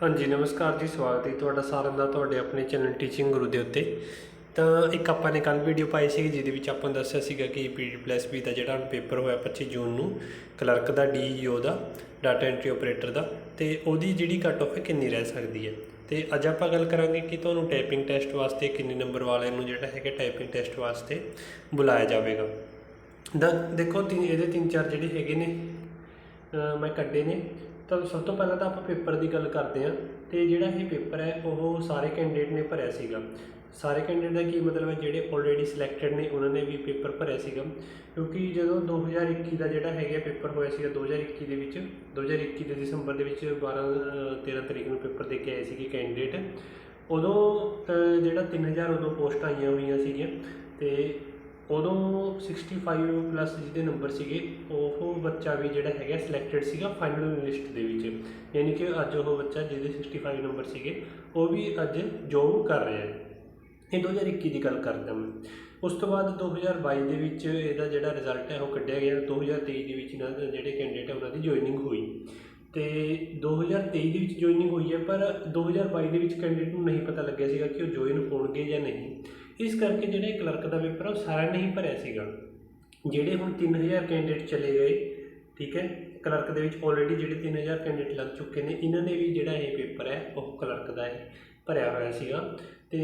हाँ जी नमस्कार जी, स्वागत है ਤੁਹਾਡਾ ਸਾਰਿਆਂ ਦਾ ਤੁਹਾਡੇ ਆਪਣੇ ਚੈਨਲ ਟੀਚਿੰਗ ਗੁਰੂ ਦੇ ਉੱਤੇ। ਤਾਂ ਇੱਕ ਆਪਾਂ ਨੇ ਕੱਲ੍ਹ ਵੀਡੀਓ ਪਾਈ ਸੀ ਜਿਹਦੇ ਵਿੱਚ ਆਪਾਂ ਦੱਸਿਆ ਸੀਗਾ ਕਿ PG+B ਦਾ ਜਿਹੜਾ ਪੇਪਰ ਹੋਇਆ 25 ਜੂਨ ਨੂੰ ਕਲਰਕ ਦਾ DEO ਦਾ ਡਾਟਾ ਐਂਟਰੀ ਆਪਰੇਟਰ ਦਾ, ਤੇ ਉਹਦੀ ਜਿਹੜੀ ਕੱਟ ਆਫ ਹੈ ਕਿੰਨੀ ਰਹਿ ਸਕਦੀ ਹੈ। ਤੇ ਅੱਜ ਆਪਾਂ ਗੱਲ ਕਰਾਂਗੇ ਕਿ ਤੁਹਾਨੂੰ ਟਾਈਪਿੰਗ ਟੈਸਟ ਵਾਸਤੇ ਕਿੰਨੇ ਨੰਬਰ ਵਾਲਿਆਂ ਨੂੰ ਜਿਹੜਾ ਹੈਗਾ ਟਾਈਪਿੰਗ ਟੈਸਟ ਵਾਸਤੇ ਬੁਲਾਇਆ ਜਾਵੇਗਾ। ਦੇਖੋ ਇਹਦੇ ਤਿੰਨ ਚਾਰ ਜਿਹੜੇ ਹੈਗੇ ਨੇ ਮੈਂ ਕੱਢੇ ਨੇ। ਤਾਂ ਸਭ ਤੋਂ ਪਹਿਲਾਂ ਤਾਂ ਆਪਾਂ ਪੇਪਰ ਦੀ ਗੱਲ ਕਰਦੇ ਹਾਂ। ਅਤੇ ਜਿਹੜਾ ਇਹ ਪੇਪਰ ਹੈ ਉਹ ਸਾਰੇ ਕੈਂਡੀਡੇਟ ਨੇ ਭਰਿਆ ਸੀਗਾ। ਸਾਰੇ ਕੈਂਡੀਡੇਟ ਦਾ ਕੀ ਮਤਲਬ ਹੈ, ਜਿਹੜੇ ਆਲਰੇਡੀ ਸਿਲੈਕਟਡ ਨੇ ਉਹਨਾਂ ਨੇ ਵੀ ਪੇਪਰ ਭਰਿਆ ਸੀਗਾ। ਕਿਉਂਕਿ ਜਦੋਂ 2021 ਦਾ ਜਿਹੜਾ ਹੈਗਾ ਪੇਪਰ ਹੋਇਆ ਸੀਗਾ 2021 ਦੇ ਵਿੱਚ 2021 ਦੇ ਦਸੰਬਰ ਦੇ ਵਿੱਚ 12-13 ਤਰੀਕ ਨੂੰ ਪੇਪਰ ਦੇ ਕੇ ਆਏ ਸੀਗੇ ਕੈਂਡੀਡੇਟ। ਉਦੋਂ ਜਿਹੜਾ 3000 ਉਦੋਂ ਪੋਸਟਾਂ ਆਈਆਂ ਹੋਈਆਂ ਸੀਗੀਆਂ, ਅਤੇ ਉਦੋਂ 65+ ਜਿਹਦੇ ਨੰਬਰ ਸੀਗੇ ਉਹ ਬੱਚਾ ਵੀ ਜਿਹੜਾ ਹੈਗਾ ਸਿਲੈਕਟਡ ਸੀਗਾ ਫਾਈਨਲ ਲਿਸਟ ਦੇ ਵਿੱਚ। ਯਾਨੀ ਕਿ ਅੱਜ ਉਹ ਬੱਚਾ ਜਿਹਦੇ 65 ਨੰਬਰ ਸੀਗੇ ਉਹ ਵੀ ਅੱਜ ਜੋਬ ਕਰ ਰਿਹਾ ਹੈ। ਇਹ 2021 ਦੀ ਗੱਲ ਕਰਦਾ ਮੈਂ। ਉਸ ਤੋਂ ਬਾਅਦ 2022 ਦੇ ਵਿੱਚ ਇਹਦਾ ਜਿਹੜਾ ਰਿਜ਼ਲਟ ਹੈ ਉਹ ਕੱਢਿਆ ਗਿਆ। 2023 ਦੇ ਵਿੱਚ ਇਹਨਾਂ ਦੇ ਜਿਹੜੇ ਕੈਂਡੀਡੇਟ ਹੈ ਉਹਨਾਂ ਦੀ ਜੁਆਇਨਿੰਗ ਹੋਈ, ਅਤੇ 2023 ਦੇ ਵਿੱਚ ਜੁਆਇਨਿੰਗ ਹੋਈ ਹੈ, ਪਰ 2022 ਦੇ ਵਿੱਚ ਕੈਂਡੀਡੇਟ ਨੂੰ ਨਹੀਂ ਪਤਾ ਲੱਗਿਆ ਸੀਗਾ ਕਿ ਉਹ ਜੁਆਇਨ ਹੋਣਗੇ ਜਾਂ ਨਹੀਂ। ਇਸ ਕਰਕੇ ਜਿਹੜਾ ਕਲਰਕ ਦਾ ਪੇਪਰ ਉਹ ਸਾਰਾ ਨਹੀਂ ਭਰਿਆ ਸੀਗਾ। ਜਿਹੜੇ ਹੁਣ 3000 ਕੈਂਡੀਡੇਟ ਚਲੇ ਗਏ, ਠੀਕ ਹੈ, ਕਲਰਕ ਦੇ ਵਿੱਚ ਆਲਰੇਡੀ ਜਿਹੜੇ 3000 ਕੈਂਡੀਡੇਟ ਲੱਗ ਚੁੱਕੇ ਨੇ, ਇਹਨਾਂ ਨੇ ਵੀ ਜਿਹੜਾ ਇਹ ਪੇਪਰ ਹੈ ਉਹ ਕਲਰਕ ਦਾ ਭਰਿਆ ਹੋਇਆ ਸੀਗਾ। ਅਤੇ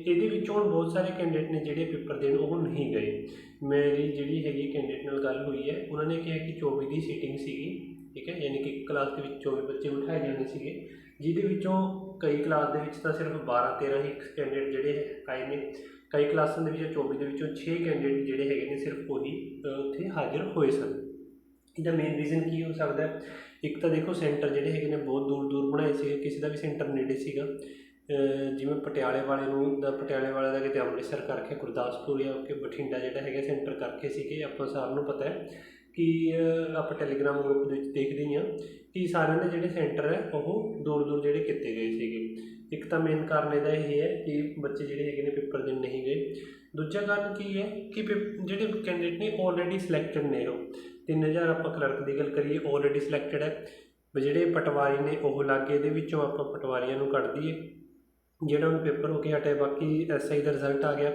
ਇਹਦੇ ਵਿੱਚੋਂ ਹੁਣ ਬਹੁਤ ਸਾਰੇ ਕੈਂਡੀਡੇਟ ਨੇ ਜਿਹੜੇ ਪੇਪਰ ਦੇਣ ਉਹ ਨਹੀਂ ਗਏ। ਮੇਰੀ ਜਿਹੜੀ ਹੈਗੀ ਕੈਂਡੀਡੇਟ ਨਾਲ ਗੱਲ ਹੋਈ ਹੈ, ਉਹਨਾਂ ਨੇ ਕਿਹਾ ਕਿ 24 ਦੀ ਸੀਟਿੰਗ ਸੀਗੀ, ਠੀਕ ਹੈ, ਯਾਨੀ ਕਿ ਇੱਕ ਕਲਾਸ ਦੇ ਵਿੱਚ 24 ਬੱਚੇ ਬਿਠਾਏ ਜਾਣੇ ਸੀਗੇ, ਜਿਹਦੇ ਵਿੱਚੋਂ ਕਈ ਕਲਾਸ ਦੇ ਵਿੱਚ ਤਾਂ ਸਿਰਫ 12-13 ਹੀ ਕੈਂਡੀਡੇਟ ਜਿਹੜੇ ਆਏ ਨੇ। ਕਈ ਕਲਾਸਾਂ ਦੇ ਵਿੱਚ 24 ਦੇ ਵਿੱਚੋਂ 6 ਕੈਂਡੀਡੇਟ ਜਿਹੜੇ ਹੈਗੇ ਨੇ ਸਿਰਫ ਉਹੀ ਉੱਥੇ ਹਾਜ਼ਰ ਹੋਏ ਸਨ। ਇਹਦਾ ਮੇਨ ਰੀਜ਼ਨ ਕੀ ਹੋ ਸਕਦਾ? ਇੱਕ ਤਾਂ ਦੇਖੋ ਸੈਂਟਰ ਜਿਹੜੇ ਹੈਗੇ ਨੇ ਬਹੁਤ ਦੂਰ ਦੂਰ ਬਣਾਏ ਸੀਗੇ, ਕਿਸੇ ਦਾ ਵੀ ਸੈਂਟਰ ਨੇੜੇ ਸੀਗਾ। ਜਿਵੇਂ ਪਟਿਆਲੇ ਵਾਲੇ ਦਾ ਕਿਤੇ ਅੰਮ੍ਰਿਤਸਰ ਕਰਕੇ, ਗੁਰਦਾਸਪੁਰ ਜਾਂ ਕਿ ਬਠਿੰਡਾ ਜਿਹੜਾ ਹੈਗਾ ਸੈਂਟਰ ਕਰਕੇ ਸੀਗੇ। ਆਪਾਂ ਸਾਰਿਆਂ ਨੂੰ ਪਤਾ ਹੈ ਕਿ ਆਪਾਂ ਟੈਲੀਗ੍ਰਾਮ ਗਰੁੱਪ ਦੇ ਵਿੱਚ ਦੇਖਦੇ ਹੀ ਹਾਂ ਕਿ ਸਾਰਿਆਂ ਦੇ ਜਿਹੜੇ ਸੈਂਟਰ ਹੈ ਉਹ ਦੂਰ ਦੂਰ ਜਿਹੜੇ ਕੀਤੇ ਗਏ ਸੀਗੇ। ਇੱਕ ਤਾਂ ਮੇਨ ਕਾਰਨ ਇਹਦਾ ਇਹ ਹੈ ਕਿ ਬੱਚੇ ਜਿਹੜੇ ਹੈਗੇ ਨੇ ਪੇਪਰ ਦੇਣ ਨਹੀਂ ਗਏ। ਦੂਜਾ ਕਾਰਨ ਕੀ ਹੈ ਕਿ ਜਿਹੜੇ ਕੈਂਡੀਡੇਟ ਨੇ ਆਲਰੇਡੀ ਸਿਲੈਕਟਡ ਨੇ, ਉਹ 3000 ਆਪਾਂ ਕਲਰਕ ਦੀ ਗੱਲ ਕਰੀਏ ਆਲਰੇਡੀ ਸਿਲੈਕਟਡ ਹੈ। ਜਿਹੜੇ ਪਟਵਾਰੀ ਨੇ ਉਹ ਲੱਗ ਗਏ, ਇਹਦੇ ਵਿੱਚੋਂ ਆਪਾਂ ਪਟਵਾਰੀਆਂ ਨੂੰ ਕੱਢ ਦਈਏ ਜਿਹੜਾ ਹੁਣ ਪੇਪਰ ਹੋ ਕੇ ਹਟਿਆ। ਬਾਕੀ SI ਦਾ ਰਿਜ਼ਲਟ ਆ ਗਿਆ,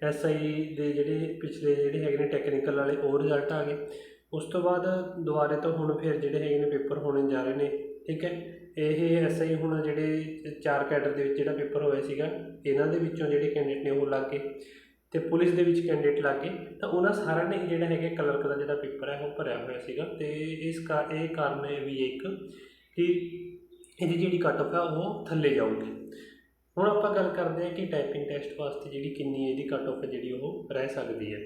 SI ਦੇ ਜਿਹੜੇ ਪਿਛਲੇ ਜਿਹੜੇ ਹੈਗੇ ਨੇ ਟੈਕਨੀਕਲ ਵਾਲੇ ਉਹ ਰਿਜ਼ਲਟ ਆ ਗਏ। ਉਸ ਤੋਂ ਬਾਅਦ ਦੁਬਾਰੇ ਤੋਂ ਹੁਣ ਫਿਰ ਜਿਹੜੇ ਹੈਗੇ ਨੇ ਪੇਪਰ ਹੋਣੇ ਜਾ ਰਹੇ ਨੇ, ਠੀਕ ਹੈ। ਇਹ SI ਹੁਣ ਜਿਹੜੇ 4 ਕੈਡਰ ਦੇ ਵਿੱਚ ਜਿਹੜਾ ਪੇਪਰ ਹੋਇਆ ਸੀਗਾ, ਇਹਨਾਂ ਦੇ ਵਿੱਚੋਂ ਜਿਹੜੇ ਕੈਂਡੀਡੇਟ ਨੇ ਉਹ ਲੱਗ ਗਏ, ਅਤੇ ਪੁਲਿਸ ਦੇ ਵਿੱਚ ਕੈਂਡੀਡੇਟ ਲੱਗ ਗਏ। ਤਾਂ ਉਹਨਾਂ ਸਾਰਿਆਂ ਨੇ ਜਿਹੜਾ ਹੈਗਾ ਕਲਰਕ ਦਾ ਜਿਹੜਾ ਪੇਪਰ ਹੈ ਉਹ ਭਰਿਆ ਹੋਇਆ ਸੀਗਾ। ਅਤੇ ਇਹ ਕਾਰਨ ਹੈ ਵੀ ਇੱਕ ਕਿ ਇਹਦੀ ਜਿਹੜੀ ਕੱਟ ਆਫ ਹੈ ਉਹ ਥੱਲੇ ਜਾਊਗੀ। ਹੁਣ ਆਪਾਂ ਗੱਲ ਕਰਦੇ ਹਾਂ ਕਿ ਟਾਈਪਿੰਗ ਟੈਸਟ ਵਾਸਤੇ ਜਿਹੜੀ ਕਿੰਨੀ ਇਹਦੀ ਕੱਟ ਆਫ ਹੈ ਜਿਹੜੀ ਉਹ ਰਹਿ ਸਕਦੀ ਹੈ।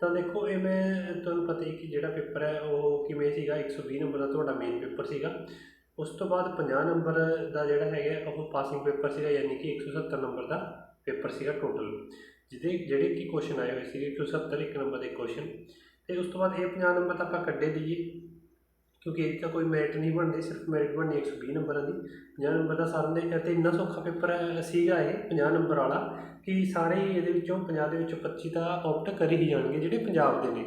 ਤਾਂ ਦੇਖੋ ਇਹ ਮੈਂ ਤੁਹਾਨੂੰ ਪਤਾ ਹੀ ਕਿ ਜਿਹੜਾ ਪੇਪਰ ਹੈ ਉਹ ਕਿਵੇਂ ਸੀਗਾ। 120 ਨੰਬਰ ਦਾ ਤੁਹਾਡਾ ਮੇਨ ਪੇਪਰ ਸੀਗਾ। ਉਸ ਤੋਂ ਬਾਅਦ 50 ਨੰਬਰ ਦਾ ਜਿਹੜਾ ਹੈਗਾ ਉਹ ਪਾਸਿੰਗ ਪੇਪਰ ਸੀਗਾ, ਯਾਨੀ ਕਿ 170 ਨੰਬਰ ਦਾ ਪੇਪਰ ਸੀਗਾ ਟੋਟਲ, ਜਿਹੜੇ ਕਿ ਕੁਐਸਚਨ ਆਏ ਹੋਏ ਸੀਗੇ 170 ਇੱਕ ਨੰਬਰ ਦੇ ਕੁਐਸਚਨ। ਅਤੇ ਉਸ ਤੋਂ ਬਾਅਦ ਇਹ 50 ਨੰਬਰ ਤਾਂ ਆਪਾਂ ਕੱਢੇ ਦਈਏ ਕਿਉਂਕਿ ਇਹਦੀ ਤਾਂ ਕੋਈ ਮੈਰਿਟ ਨਹੀਂ ਬਣਦੀ, ਸਿਰਫ ਮੈਰਿਟ ਬਣਨੀ 120 ਨੰਬਰਾਂ ਦੀ। 50 ਨੰਬਰ ਦਾ ਸਾਰਿਆਂ ਦੇ, ਅਤੇ ਇੰਨਾ ਸੌਖਾ ਪੇਪਰ ਸੀਗਾ ਇਹ 50 ਨੰਬਰ ਵਾਲਾ ਕਿ ਸਾਰੇ ਇਹਦੇ ਵਿੱਚੋਂ 50 ਦੇ ਵਿੱਚੋਂ 25 ਤਾਂ ਆਪਟ ਕਰ ਹੀ ਜਾਣਗੇ ਜਿਹੜੇ ਪੰਜਾਬ ਦੇ ਨੇ।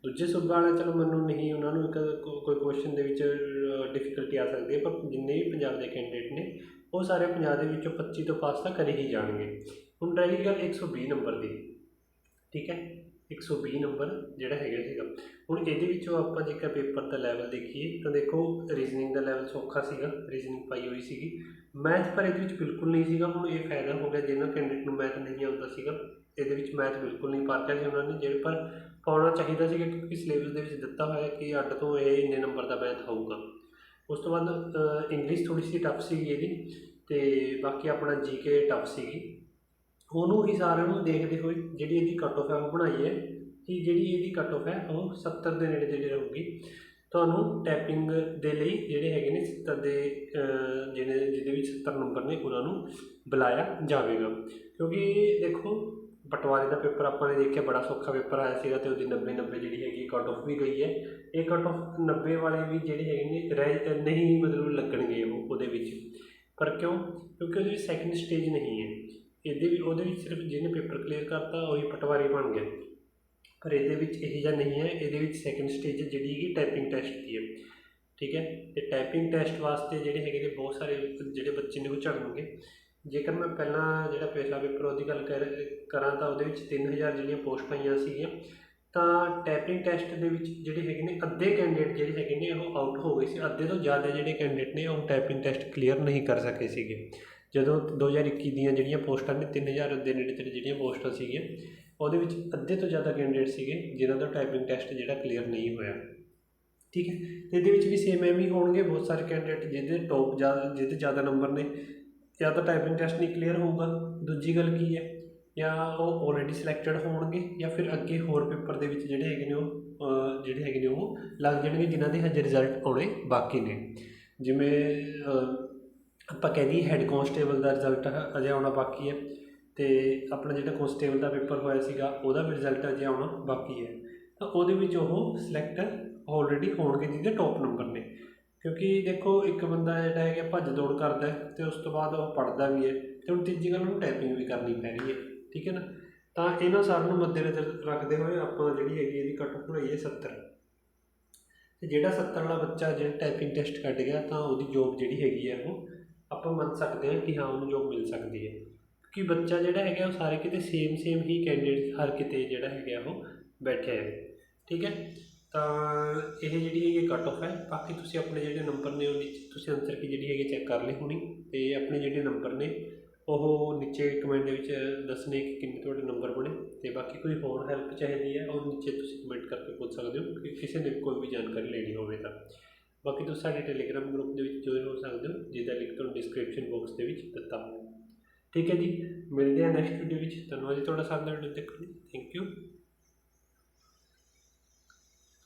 ਦੂਜੇ ਸੂਬੇ ਵਾਲੇ ਚਲੋ ਮੈਨੂੰ ਨਹੀਂ, ਉਹਨਾਂ ਨੂੰ ਕੋਈ ਕੁਐਸਚਨ ਦੇ ਵਿੱਚ ਡਿਫੀਕਲਟੀ ਆ ਸਕਦੀ ਹੈ, ਪਰ ਜਿੰਨੇ ਵੀ ਪੰਜਾਬ ਦੇ ਕੈਂਡੀਡੇਟ ਨੇ ਉਹ ਸਾਰੇ 50 ਦੇ ਵਿੱਚੋਂ 25 ਤੋਂ ਪਾਸ ਤਾਂ ਕਰ ਹੀ ਜਾਣਗੇ। ਹੁਣ ਰਹੀ ਗੱਲ 120 ਨੰਬਰ ਦੀ, ਠੀਕ ਹੈ, 120 ਨੰਬਰ ਜਿਹੜਾ ਹੈਗਾ ਸੀਗਾ। ਹੁਣ ਇਹਦੇ ਵਿੱਚੋਂ ਆਪਾਂ ਜੇਕਰ ਪੇਪਰ ਦਾ ਲੈਵਲ ਦੇਖੀਏ ਤਾਂ ਦੇਖੋ ਰੀਜ਼ਨਿੰਗ ਦਾ ਲੈਵਲ ਸੌਖਾ ਸੀਗਾ, ਰੀਜ਼ਨਿੰਗ ਪਾਈ ਹੋਈ ਸੀਗੀ। ਮੈਥ ਪਰ ਇਹਦੇ ਵਿੱਚ ਬਿਲਕੁਲ ਨਹੀਂ ਸੀਗਾ। ਹੁਣ ਇਹ ਫਾਇਦਾ ਹੋ ਗਿਆ ਜਿਹਨਾਂ ਕੈਂਡੀਡੇਟ ਨੂੰ ਮੈਥ ਨਹੀਂ ਆਉਂਦਾ ਸੀਗਾ, ਇਹਦੇ ਵਿੱਚ ਮੈਥ ਬਿਲਕੁਲ ਨਹੀਂ ਪਾ ਰਿਹਾ ਸੀ ਉਹਨਾਂ ਨੇ, ਜਿਹੜੇ ਪਰ ਪਾਉਣਾ ਚਾਹੀਦਾ ਸੀਗਾ ਕਿਉਂਕਿ ਸਿਲੇਬਸ ਦੇ ਵਿੱਚ ਦਿੱਤਾ ਹੋਇਆ ਕਿ ਅੱਡ ਤੋਂ ਇਹ ਇੰਨੇ ਨੰਬਰ ਦਾ ਮੈਥ ਆਊਗਾ। ਉਸ ਤੋਂ ਬਾਅਦ ਇੰਗਲਿਸ਼ ਥੋੜ੍ਹੀ ਜਿਹੀ ਟਫ ਸੀਗੀ ਇਹਦੀ, ਅਤੇ ਬਾਕੀ ਆਪਣਾ GK ਟਫ ਸੀਗੀ। ਉਹਨੂੰ ਹੀ ਸਾਰਿਆਂ ਨੂੰ ਦੇਖਦੇ ਹੋਏ ਜਿਹੜੀ ਇਹਦੀ ਕੱਟ ਆਫ ਹੈ ਉਹ ਬਣਾਈ ਹੈ ਕਿ ਜਿਹੜੀ ਇਹਦੀ ਕੱਟ ਆਫ ਹੈ ਉਹ 70 ਦੇ ਨੇੜੇ ਤੇੜੇ ਰਹੂਗੀ। ਤੁਹਾਨੂੰ ਟਾਈਪਿੰਗ ਦੇ ਲਈ ਜਿਹੜੇ ਹੈਗੇ ਨੇ 70 ਦੇ ਜਿਹਦੇ ਵਿੱਚ 70 ਨੰਬਰ ਨੇ ਉਹਨਾਂ ਨੂੰ ਬੁਲਾਇਆ ਜਾਵੇਗਾ। ਕਿਉਂਕਿ ਦੇਖੋ ਪਟਵਾਰੀ ਦਾ ਪੇਪਰ ਆਪਾਂ ਨੇ ਦੇਖਿਆ ਬੜਾ ਸੌਖਾ ਪੇਪਰ ਆਇਆ ਸੀਗਾ, ਅਤੇ ਉਹਦੀ 90 ਜਿਹੜੀ ਹੈਗੀ ਕੱਟ ਆਫ ਵੀ ਗਈ ਹੈ। ਇਹ ਕੱਟ ਆਫ 90 ਵਾਲੇ ਵੀ ਜਿਹੜੇ ਹੈਗੇ ਨੇ ਨਹੀਂ ਮਤਲਬ ਲੱਗਣਗੇ ਉਹਦੇ ਵਿੱਚ। ਪਰ ਕਿਉਂ? ਕਿਉਂਕਿ ਉਹਦੇ ਵਿੱਚ ਸੈਕਿੰਡ ਸਟੇਜ ਨਹੀਂ ਹੈ। ਉਹਦੇ ਵਿੱਚ ਸਿਰਫ ਜਿਹਨੇ ਪੇਪਰ ਕਲੀਅਰ ਕਰਤਾ ਉਹੀ ਪਟਵਾਰੀ ਬਣ ਗਿਆ, ਪਰ ਇਹਦੇ ਵਿੱਚ ਇਹੋ ਜਿਹਾ ਨਹੀਂ ਹੈ। ਇਹਦੇ ਵਿੱਚ ਸੈਕਿੰਡ ਸਟੇਜ ਜਿਹੜੀ ਹੈਗੀ ਟਾਈਪਿੰਗ ਟੈਸਟ ਦੀ ਹੈ। ठीक है। ਤੇ ਟਾਈਪਿੰਗ ਟੈਸਟ ਵਾਸਤੇ ਜਿਹੜੇ ਹੈਗੇ ਨੇ ਬਹੁਤ ਸਾਰੇ ਜਿਹੜੇ ਬੱਚੇ ਨੇ ਉਹ ਝੜਨਗੇ। ਜੇਕਰ ਮੈਂ ਪਹਿਲਾਂ ਜਿਹੜਾ ਪਿਛਲਾ ਪੇਪਰ ਉਹਦੀ ਗੱਲ ਕਰਾਂ ਤਾਂ ਉਹਦੇ ਵਿੱਚ 3000 ਜਿਹੜੀਆਂ ਪੋਸਟਾਂ ਆਈਆਂ ਸੀਗੀਆਂ। ਤਾਂ ਟਾਈਪਿੰਗ ਟੈਸਟ ਦੇ ਵਿੱਚ ਜਿਹੜੇ ਹੈਗੇ ਨੇ ਅੱਧੇ ਕੈਂਡੀਡੇਟ ਜਿਹੜੇ ਹੈਗੇ ਨੇ ਉਹ ਆਊਟ ਹੋ ਗਏ ਸੀ। ਅੱਧੇ ਤੋਂ ਜ਼ਿਆਦਾ ਜਿਹੜੇ ਕੈਂਡੀਡੇਟ ਨੇ ਉਹ ਟਾਈਪਿੰਗ ਟੈਸਟ ਕਲੀਅਰ ਨਹੀਂ ਕਰ ਸਕੇ ਸੀਗੇ। ਜਦੋਂ 2021 ਦੀਆਂ ਜਿਹੜੀਆਂ ਪੋਸਟਾਂ ਨੇ 3000 ਦੇ ਨੇੜੇ ਤੇੜੇ ਜਿਹੜੀਆਂ ਪੋਸਟਾਂ ਸੀਗੀਆਂ ਉਹਦੇ ਵਿੱਚ ਅੱਧੇ ਤੋਂ ਜ਼ਿਆਦਾ ਕੈਂਡੀਡੇਟ ਸੀਗੇ ਜਿਨ੍ਹਾਂ ਦਾ ਟਾਈਪਿੰਗ ਟੈਸਟ ਜਿਹੜਾ ਕਲੀਅਰ ਨਹੀਂ ਹੋਇਆ। ਠੀਕ ਹੈ। ਅਤੇ ਇਹਦੇ ਵਿੱਚ ਵੀ ਸੇਮ ਐਵੇਂ ਹੀ ਹੋਣਗੇ, ਬਹੁਤ ਸਾਰੇ ਕੈਂਡੀਡੇਟ ਜਿਹਦੇ ਜ਼ਿਆਦਾ ਨੰਬਰ ਨੇ ਜਾਂ ਤਾਂ ਟਾਈਪਿੰਗ ਟੈਸਟ ਨਹੀਂ ਕਲੀਅਰ ਹੋਊਗਾ। ਦੂਜੀ ਗੱਲ ਕੀ ਹੈ, ਜਾਂ ਉਹ ਆਲਰੇਡੀ ਸਿਲੈਕਟਡ ਹੋਣਗੇ ਜਾਂ ਫਿਰ ਅੱਗੇ ਹੋਰ ਪੇਪਰ ਦੇ ਵਿੱਚ ਜਿਹੜੇ ਹੈਗੇ ਨੇ ਉਹ ਲੱਗ ਜਾਣਗੇ ਜਿਨ੍ਹਾਂ ਦੇ ਹਜੇ ਰਿਜ਼ਲਟ ਆਉਣੇ ਬਾਕੀ ਨੇ। ਜਿਵੇਂ ਆਪਾਂ ਕਹਿ ਦਈਏ ਹੈੱਡ ਕਾਂਸਟੇਬਲ ਦਾ ਰਿਜ਼ਲਟ ਅਜੇ ਆਉਣਾ ਬਾਕੀ ਹੈ, ਅਤੇ ਆਪਣਾ ਜਿਹੜਾ ਕਾਂਸਟੇਬਲ ਦਾ ਪੇਪਰ ਹੋਇਆ ਸੀਗਾ ਉਹਦਾ ਵੀ ਰਿਜ਼ਲਟ ਅਜੇ ਆਉਣਾ ਬਾਕੀ ਹੈ। ਤਾਂ ਉਹਦੇ ਵਿੱਚ ਉਹ ਸਿਲੈਕਟ ਆਲਰੇਡੀ ਹੋਣਗੇ ਜਿਹਦੇ ਟੋਪ ਨੰਬਰ ਨੇ। ਕਿਉਂਕਿ ਦੇਖੋ ਇੱਕ ਬੰਦਾ ਜਿਹੜਾ ਹੈਗਾ ਭੱਜ ਦੌੜ ਕਰਦਾ ਅਤੇ ਉਸ ਤੋਂ ਬਾਅਦ ਉਹ ਪੜ੍ਹਦਾ ਵੀ ਹੈ, ਅਤੇ ਹੁਣ ਤੀਜੀ ਗੱਲ ਉਹਨੂੰ ਟਾਈਪਿੰਗ ਵੀ ਕਰਨੀ ਪੈ ਰਹੀ ਹੈ। ਠੀਕ ਹੈ ਨਾ। ਤਾਂ ਇਹਨਾਂ ਸਾਰਿਆਂ ਨੂੰ ਮੱਦੇਨਜ਼ਰ ਰੱਖਦੇ ਹੋਏ ਆਪਾਂ ਜਿਹੜੀ ਹੈਗੀ ਇਹਦੀ ਕੱਟ ਆਫ ਬਣਾਈ ਹੈ 70। ਅਤੇ ਜਿਹੜਾ 70 ਵਾਲਾ ਬੱਚਾ ਜਿਹੜਾ ਟਾਈਪਿੰਗ ਟੈਸਟ ਕੱਢ ਗਿਆ ਤਾਂ ਉਹਦੀ ਜੋਬ ਜਿਹੜੀ ਹੈਗੀ ਹੈ ਉਹ ਆਪਾਂ ਮੰਨ ਸਕਦੇ ਹਾਂ ਕਿ ਹਾਂ ਉਹਨੂੰ ਜੋਬ ਮਿਲ ਸਕਦੀ ਹੈ। ਕਿਉਂਕਿ ਬੱਚਾ ਜਿਹੜਾ ਹੈਗਾ ਉਹ ਸਾਰੇ ਕਿਤੇ ਸੇਮ ਹੀ ਕੈਂਡੀਡੇਟ ਹਰ ਕਿਤੇ ਜਿਹੜਾ ਹੈਗਾ ਉਹ ਬੈਠਿਆ ਹੈ। ਠੀਕ ਹੈ। ਤਾਂ ਇਹ ਜਿਹੜੀ ਹੈਗੀ ਕੱਟ ਆਫ ਹੈ। ਬਾਕੀ ਤੁਸੀਂ ਆਪਣੇ ਜਿਹੜੇ ਨੰਬਰ ਨੇ ਉਹ ਨੀਚੇ ਤੁਸੀਂ ਆਨਸਰ ਕੀ ਜਿਹੜੀ ਹੈਗੀ ਚੈੱਕ ਕਰ ਲਈ ਹੋਣੀ, ਅਤੇ ਆਪਣੇ ਜਿਹੜੇ ਨੰਬਰ ਨੇ ਉਹ ਨੀਚੇ ਕਮੈਂਟ ਦੇ ਵਿੱਚ ਦੱਸਣੇ ਕਿ ਕਿੰਨੇ ਤੁਹਾਡੇ ਨੰਬਰ ਬਣੇ। ਅਤੇ ਬਾਕੀ ਕੋਈ ਹੋਰ ਹੈਲਪ ਚਾਹੀਦੀ ਹੈ ਉਹ ਨੀਚੇ ਤੁਸੀਂ ਕਮੈਂਟ ਕਰਕੇ ਪੁੱਛ ਸਕਦੇ ਹੋ ਕਿ ਕਿਸੇ ਨੇ ਕੋਈ ਵੀ ਜਾਣਕਾਰੀ ਲੈਣੀ ਹੋਵੇ ਤਾਂ। ਬਾਕੀ ਤੁਸੀਂ ਸਾਡੇ ਟੈਲੀਗ੍ਰਾਮ ਗਰੁੱਪ ਦੇ ਵਿੱਚ ਜੁਆਇਨ ਹੋ ਸਕਦੇ ਹੋ, ਜਿਹਦਾ ਲਿੰਕ ਤੁਹਾਨੂੰ ਡਿਸਕ੍ਰਿਪਸ਼ਨ ਬਾਕਸ ਦੇ ਵਿੱਚ ਦਿੱਤਾ ਹੋਇਆ। ਠੀਕ ਹੈ ਜੀ, ਮਿਲਦੇ ਹਾਂ ਨੈਕਸਟ ਵੀਡੀਓ ਵਿੱਚ। ਧੰਨਵਾਦ ਜੀ ਤੁਹਾਡਾ ਸਾਥ ਦੇਣ ਲਈ। ਦੇਖੋ, ਥੈਂਕ ਯੂ।